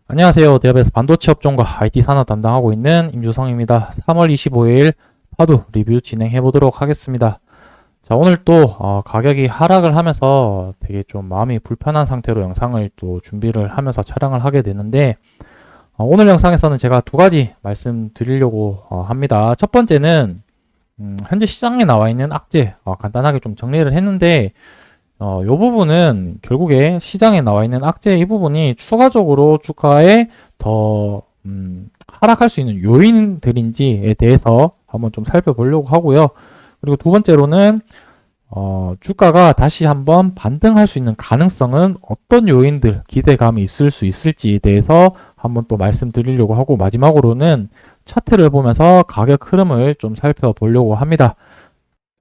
안녕하세요. 대업에서 반도체 업종과 IT 산업 담당하고 있는 임주성입니다. 3월 25일 파도 리뷰 진행해 보도록 하겠습니다. 자, 오늘 또 가격이 하락을 하면서 되게 좀 마음이 불편한 상태로 영상을 또 준비를 하면서 촬영을 하게 되는데, 오늘 영상에서는 제가 두 가지 말씀드리려고 합니다. 첫 번째는 현재 시장에 나와 있는 악재 간단하게 좀 정리를 했는데, 이 부분은 결국에 시장에 나와 있는 악재 이 부분이 추가적으로 주가에 더 하락할 수 있는 요인들인지에 대해서 한번 좀 살펴보려고 하고요. 그리고 두 번째로는 주가가 다시 한번 반등할 수 있는 가능성은 어떤 요인들, 기대감이 있을 수 있을지에 대해서 한번 또 말씀드리려고 하고, 마지막으로는 차트를 보면서 가격 흐름을 좀 살펴보려고 합니다.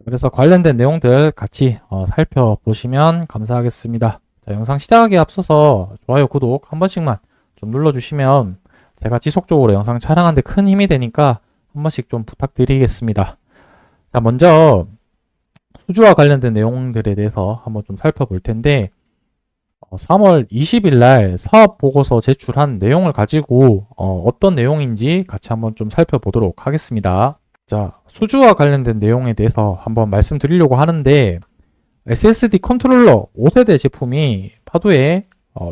그래서 관련된 내용들 같이 살펴보시면 감사하겠습니다. 자, 영상 시작하기에 앞서서 좋아요, 구독 한 번씩만 좀 눌러주시면 제가 지속적으로 영상 촬영하는데 큰 힘이 되니까 한 번씩 좀 부탁드리겠습니다. 자, 먼저 수주와 관련된 내용들에 대해서 한번 좀 살펴볼 텐데, 3월 20일 날 사업 보고서 제출한 내용을 가지고 어떤 내용인지 같이 한번 좀 살펴보도록 하겠습니다. 자, 수주와 관련된 내용에 대해서 한번 말씀드리려고 하는데, SSD 컨트롤러 5세대 제품이 파도의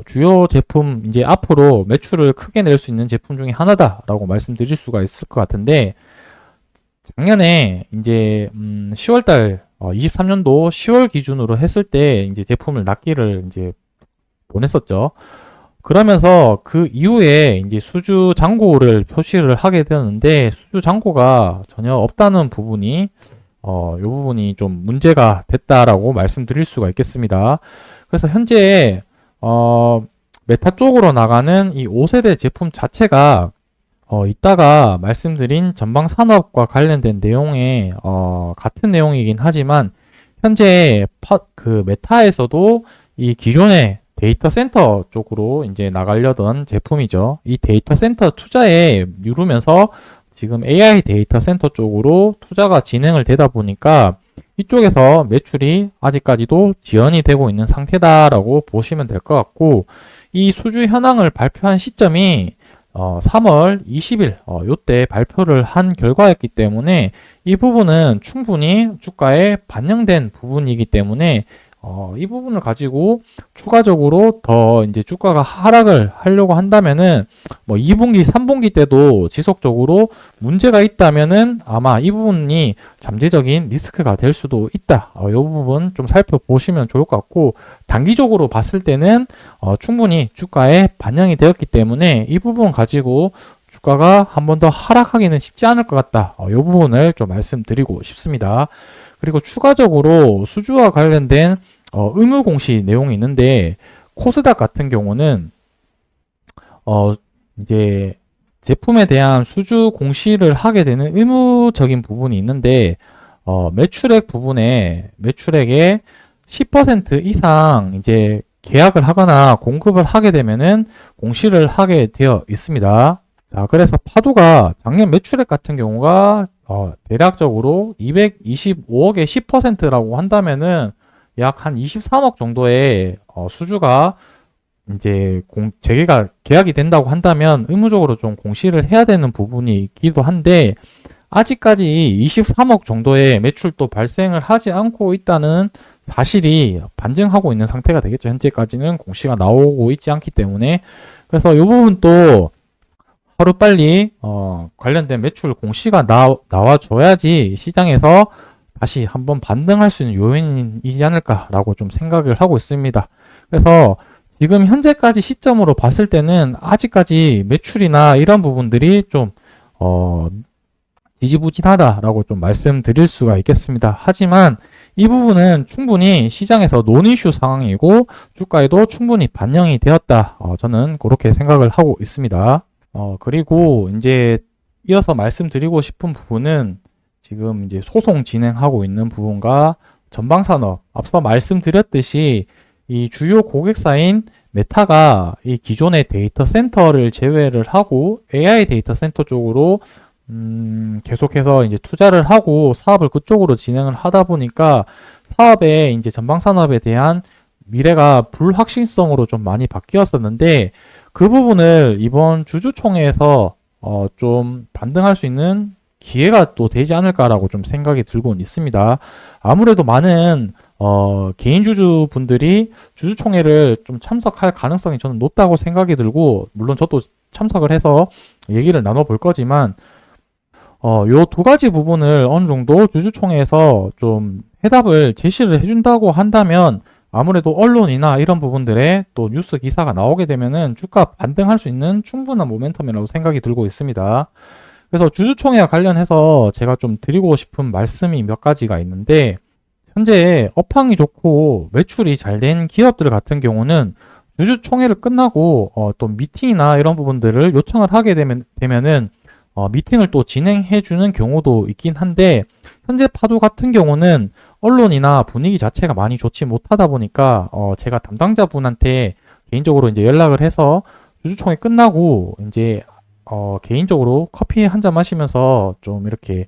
주요 제품, 이제 앞으로 매출을 크게 낼 수 있는 제품 중에 하나다라고 말씀드릴 수가 있을 것 같은데, 작년에 이제 10월달 23년도 10월 기준으로 했을 때 이제 제품을 납기를 이제 보냈었죠. 그러면서 그 이후에 이제 수주 잔고를 표시를 하게 되었는데, 수주 잔고가 전혀 없다는 부분이 이 부분이 좀 문제가 됐다라고 말씀드릴 수가 있겠습니다. 그래서 현재 메타 쪽으로 나가는 이 5세대 제품 자체가 이따가 말씀드린 전방 산업과 관련된 내용에 같은 내용이긴 하지만, 현재 그 메타에서도 이 기존의 데이터 센터 쪽으로 이제 나가려던 제품이죠. 이 데이터 센터 투자에 미루면서 지금 AI 데이터 센터 쪽으로 투자가 진행을 되다 보니까 이쪽에서 매출이 아직까지도 지연이 되고 있는 상태다라고 보시면 될 것 같고, 이 수주 현황을 발표한 시점이 3월 20일 요때 발표를 한 결과였기 때문에 이 부분은 충분히 주가에 반영된 부분이기 때문에 이 부분을 가지고 추가적으로 더 이제 주가가 하락을 하려고 한다면은 뭐 2분기, 3분기 때도 지속적으로 문제가 있다면은 아마 이 부분이 잠재적인 리스크가 될 수도 있다. 이 부분 좀 살펴보시면 좋을 것 같고, 단기적으로 봤을 때는 충분히 주가에 반영이 되었기 때문에 이 부분 가지고 주가가 한 번 더 하락하기는 쉽지 않을 것 같다. 이 부분을 좀 말씀드리고 싶습니다. 그리고 추가적으로 수주와 관련된 의무 공시 내용이 있는데, 코스닥 같은 경우는 이제 제품에 대한 수주 공시를 하게 되는 의무적인 부분이 있는데, 매출액 부분에 매출액의 10% 이상 이제 계약을 하거나 공급을 하게 되면은 공시를 하게 되어 있습니다. 자, 그래서 파도가 작년 매출액 같은 경우가 대략적으로 225억의 10%라고 한다면은 약 한 23억 정도의 수주가 이제 재개가 계약이 된다고 한다면 의무적으로 좀 공시를 해야 되는 부분이 있기도 한데, 아직까지 23억 정도의 매출도 발생을 하지 않고 있다는 사실이 반증하고 있는 상태가 되겠죠. 현재까지는 공시가 나오고 있지 않기 때문에. 그래서 이 부분도 하루빨리 관련된 매출 공시가 나와줘야지 시장에서 다시 한번 반등할 수 있는 요인이지 않을까라고 좀 생각을 하고 있습니다. 그래서 지금 현재까지 시점으로 봤을 때는 아직까지 매출이나 이런 부분들이 좀 지지부진하다라고 좀 말씀드릴 수가 있겠습니다. 하지만 이 부분은 충분히 시장에서 논이슈 상황이고 주가에도 충분히 반영이 되었다. 저는 그렇게 생각을 하고 있습니다. 그리고 이제 이어서 말씀드리고 싶은 부분은 지금 이제 소송 진행하고 있는 부분과 전방산업, 앞서 말씀드렸듯이 이 주요 고객사인 메타가 이 기존의 데이터 센터를 제외를 하고 AI 데이터 센터 쪽으로 계속해서 이제 투자를 하고 사업을 그쪽으로 진행을 하다 보니까 사업에 이제 전방산업에 대한 미래가 불확실성으로 좀 많이 바뀌었었는데 그 부분을 이번 주주총회에서 좀 반등할 수 있는 기회가 또 되지 않을까라고 좀 생각이 들고는 있습니다. 아무래도 많은 개인 주주분들이 주주총회를 좀 참석할 가능성이 저는 높다고 생각이 들고, 물론 저도 참석을 해서 얘기를 나눠볼 거지만, 요 두 가지 부분을 어느 정도 주주총회에서 좀 해답을 제시를 해준다고 한다면, 아무래도 언론이나 이런 부분들에 또 뉴스 기사가 나오게 되면은 주가 반등할 수 있는 충분한 모멘텀이라고 생각이 들고 있습니다. 그래서 주주총회와 관련해서 제가 좀 드리고 싶은 말씀이 몇 가지가 있는데, 현재 업황이 좋고 매출이 잘 된 기업들 같은 경우는 주주총회를 끝나고 또 미팅이나 이런 부분들을 요청을 하게 되면은 미팅을 또 진행해 주는 경우도 있긴 한데, 현재 파도 같은 경우는 언론이나 분위기 자체가 많이 좋지 못하다 보니까 제가 담당자분한테 개인적으로 이제 연락을 해서 주주총회 끝나고 이제 개인적으로 커피 한 잔 마시면서 좀 이렇게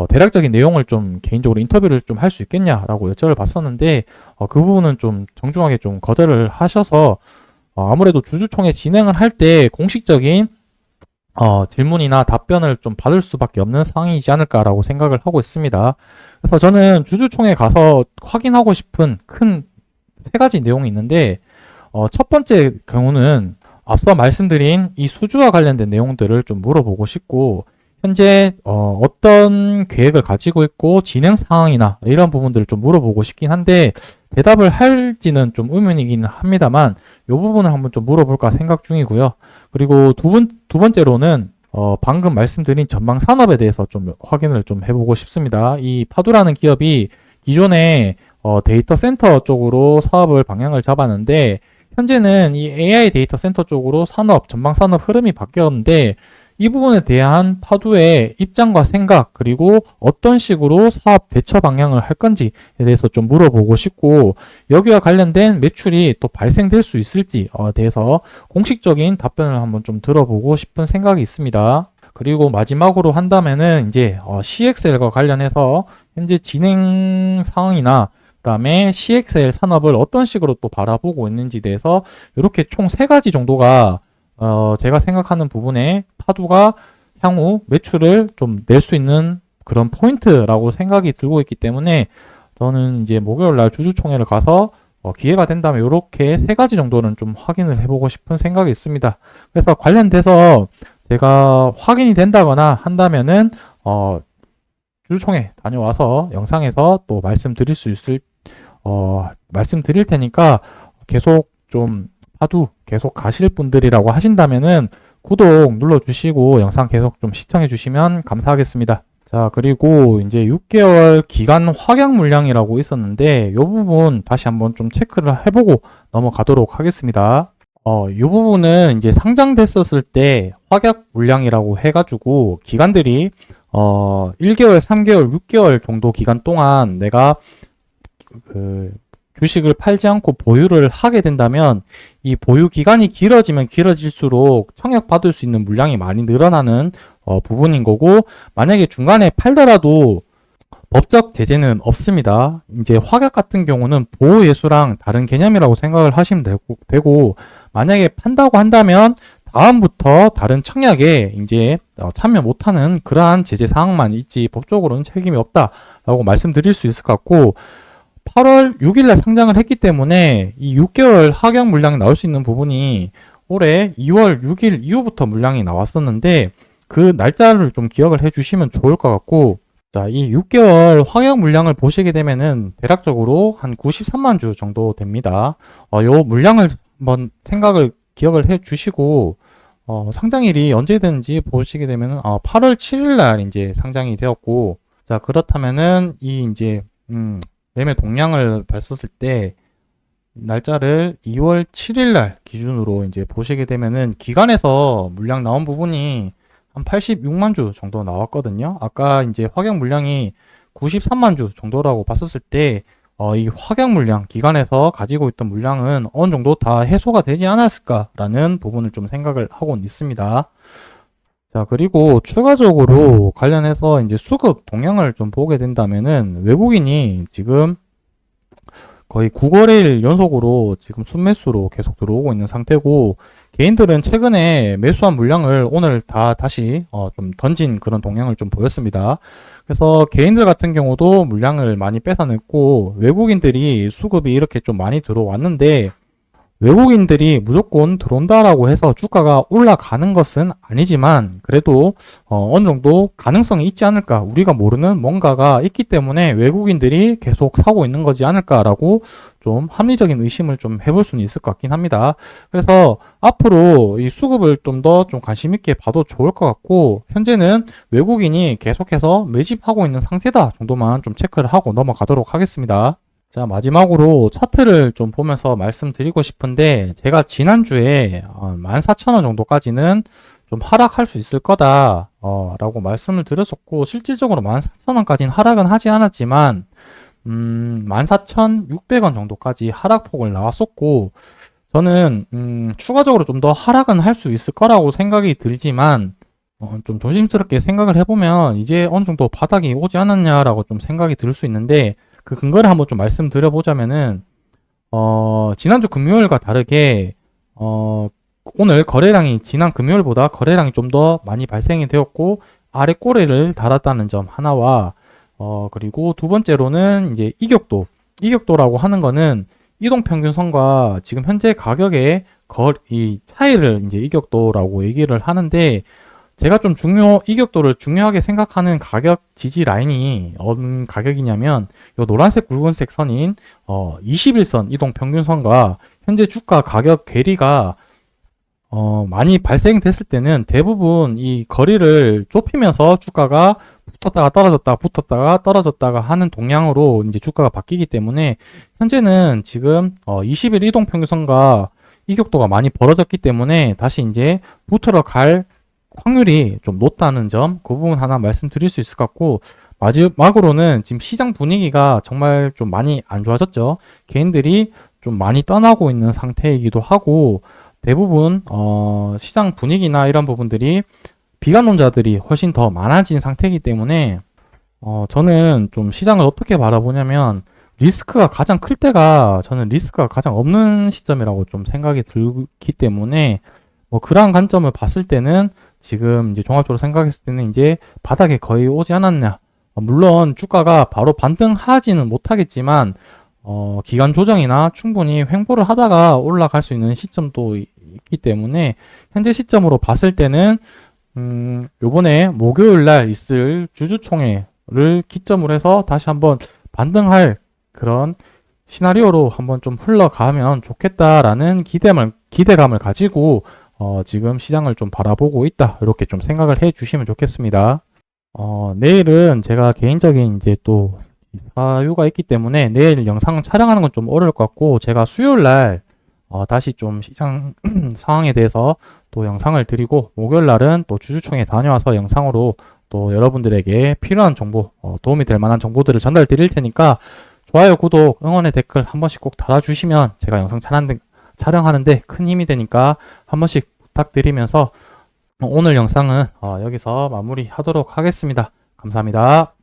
대략적인 내용을 좀 개인적으로 인터뷰를 좀 할 수 있겠냐라고 여쭤를 봤었는데, 그 부분은 좀 정중하게 좀 거절을 하셔서, 아무래도 주주총회 진행을 할 때 공식적인 질문이나 답변을 좀 받을 수밖에 없는 상황이지 않을까라고 생각을 하고 있습니다. 그래서 저는 주주총회 가서 확인하고 싶은 큰 세 가지 내용이 있는데, 첫 번째 경우는 앞서 말씀드린 이 수주와 관련된 내용들을 좀 물어보고 싶고, 현재 어떤 계획을 가지고 있고 진행 상황이나 이런 부분들을 좀 물어보고 싶긴 한데, 대답을 할지는 좀 의문이긴 합니다만 이 부분을 한번 좀 물어볼까 생각 중이고요. 그리고 두 번째로는 방금 말씀드린 전망 산업에 대해서 좀 확인을 좀 해보고 싶습니다. 이 파두라는 기업이 기존에 데이터 센터 쪽으로 사업을 방향을 잡았는데, 현재는 이 AI 데이터 센터 쪽으로 전방 산업 흐름이 바뀌었는데, 이 부분에 대한 파두의 입장과 생각, 그리고 어떤 식으로 사업 대처 방향을 할 건지에 대해서 좀 물어보고 싶고, 여기와 관련된 매출이 또 발생될 수 있을지에 대해서 공식적인 답변을 한번 좀 들어보고 싶은 생각이 있습니다. 그리고 마지막으로 한다면은 이제 CXL과 관련해서 현재 진행 상황이나 그다음에 CXL 산업을 어떤 식으로 또 바라보고 있는지에 대해서 이렇게 총 세 가지 정도가 제가 생각하는 부분에 파두가 향후 매출을 좀 낼 수 있는 그런 포인트라고 생각이 들고 있기 때문에, 저는 이제 목요일 날 주주총회를 가서 기회가 된다면 이렇게 세 가지 정도는 좀 확인을 해보고 싶은 생각이 있습니다. 그래서 관련돼서 제가 확인이 된다거나 한다면은 주주총회 다녀와서 영상에서 또 말씀드릴 테니까, 계속 좀 파두 계속 가실 분들이라고 하신다면은 구독 눌러주시고 영상 계속 좀 시청해주시면 감사하겠습니다. 자, 그리고 이제 6개월 기간 확약 물량이라고 있었는데, 이 부분 다시 한번 좀 체크를 해보고 넘어가도록 하겠습니다. 이 부분은 이제 상장됐었을 때 확약 물량이라고 해가지고 기간들이 1개월, 3개월, 6개월 정도 기간 동안 내가 주식을 팔지 않고 보유를 하게 된다면, 이 보유 기간이 길어지면 길어질수록 청약받을 수 있는 물량이 많이 늘어나는 부분인 거고, 만약에 중간에 팔더라도 법적 제재는 없습니다. 이제 확약 같은 경우는 보호예수랑 다른 개념이라고 생각을 하시면 되고, 만약에 판다고 한다면 다음부터 다른 청약에 이제 참여 못하는 그러한 제재 사항만 있지 법적으로는 책임이 없다라고 말씀드릴 수 있을 것 같고, 8월 6일날 상장을 했기 때문에 이 6개월 하격 물량이 나올 수 있는 부분이 올해 2월 6일 이후부터 물량이 나왔었는데, 그 날짜를 좀 기억을 해주시면 좋을 것 같고, 자, 이 6개월 확약 물량을 보시게 되면은 대략적으로 한 93만 주 정도 됩니다. 요 물량을 한번 기억을 해주시고, 상장일이 언제든지 보시게 되면은 8월 7일날 이제 상장이 되었고, 자, 그렇다면은 이 이제 매매 동량을 봤었을 때 날짜를 2월 7일날 기준으로 이제 보시게 되면은 기간에서 물량 나온 부분이 한 86만 주 정도 나왔거든요. 아까 이제 확약 물량이 93만 주 정도라고 봤었을 때 이 확약 물량, 기간에서 가지고 있던 물량은 어느 정도 다 해소가 되지 않았을까라는 부분을 좀 생각을 하고 있습니다. 자, 그리고 추가적으로 관련해서 이제 수급 동향을 좀 보게 된다면은, 외국인이 지금 거의 9거래일 연속으로 지금 순매수로 계속 들어오고 있는 상태고, 개인들은 최근에 매수한 물량을 오늘 다시 좀 던진 그런 동향을 좀 보였습니다. 그래서 개인들 같은 경우도 물량을 많이 뺏어냈고, 외국인들이 수급이 이렇게 좀 많이 들어왔는데, 외국인들이 무조건 들어온다라고 해서 주가가 올라가는 것은 아니지만, 그래도 어느 정도 가능성이 있지 않을까, 우리가 모르는 뭔가가 있기 때문에 외국인들이 계속 사고 있는 거지 않을까라고 좀 합리적인 의심을 좀 해볼 수는 있을 것 같긴 합니다. 그래서 앞으로 이 수급을 좀 더 좀 관심 있게 봐도 좋을 것 같고, 현재는 외국인이 계속해서 매집하고 있는 상태다 정도만 좀 체크를 하고 넘어가도록 하겠습니다. 자, 마지막으로 차트를 좀 보면서 말씀드리고 싶은데, 제가 지난주에 14,000원 정도까지는 좀 하락할 수 있을 거다 라고 말씀을 드렸었고, 실질적으로 14,000원까지는 하락은 하지 않았지만 14,600원 정도까지 하락폭을 나왔었고, 저는 추가적으로 좀 더 하락은 할 수 있을 거라고 생각이 들지만, 좀 조심스럽게 생각을 해보면 이제 어느 정도 바닥이 오지 않았냐라고 좀 생각이 들 수 있는데, 그 근거를 한번 좀 말씀드려보자면은, 지난주 금요일과 다르게, 오늘 거래량이 지난 금요일보다 거래량이 좀 더 많이 발생이 되었고, 아래 꼬리를 달았다는 점 하나와, 그리고 두 번째로는 이제 이격도라고 하는 거는 이동평균선과 지금 현재 가격의 이 차이를 이제 이격도라고 얘기를 하는데, 제가 좀 이격도를 중요하게 생각하는 가격 지지 라인이 어느 가격이냐면, 요 노란색 붉은색 선인 21선 이동 평균선과 현재 주가 가격 괴리가 많이 발생됐을 때는 대부분 이 거리를 좁히면서 주가가 붙었다가 떨어졌다가 하는 동향으로 이제 주가가 바뀌기 때문에, 현재는 지금 20일 이동 평균선과 이격도가 많이 벌어졌기 때문에 다시 이제 붙으러 갈 확률이 좀 높다는 점, 그 부분 하나 말씀드릴 수 있을 것 같고, 마지막으로는 지금 시장 분위기가 정말 좀 많이 안 좋아졌죠. 개인들이 좀 많이 떠나고 있는 상태이기도 하고, 대부분 시장 분위기나 이런 부분들이 비관론자들이 훨씬 더 많아진 상태이기 때문에, 저는 좀 시장을 어떻게 바라보냐면, 리스크가 가장 클 때가 저는 리스크가 가장 없는 시점이라고 좀 생각이 들기 때문에, 그러한 관점을 봤을 때는 지금 이제 종합적으로 생각했을 때는 이제 바닥에 거의 오지 않았냐. 물론 주가가 바로 반등하지는 못하겠지만, 기간 조정이나 충분히 횡보를 하다가 올라갈 수 있는 시점도 있기 때문에, 현재 시점으로 봤을 때는, 요번에 목요일 날 있을 주주총회를 기점으로 해서 다시 한번 반등할 그런 시나리오로 한번 좀 흘러가면 좋겠다라는 기대감을 가지고 지금 시장을 좀 바라보고 있다, 이렇게 좀 생각을 해 주시면 좋겠습니다. 내일은 제가 개인적인 이제 또 사유가 있기 때문에 내일 영상 촬영하는 건 좀 어려울 것 같고, 제가 수요일 날 다시 좀 시장 상황에 대해서 또 영상을 드리고, 목요일 날은 또 주주총회 다녀와서 영상으로 또 여러분들에게 필요한 정보, 도움이 될 만한 정보들을 전달 드릴 테니까, 좋아요, 구독, 응원의 댓글 한 번씩 꼭 달아주시면 제가 영상 촬영하는데 큰 힘이 되니까 한 번씩 부탁드리면서, 오늘 영상은 여기서 마무리하도록 하겠습니다. 감사합니다.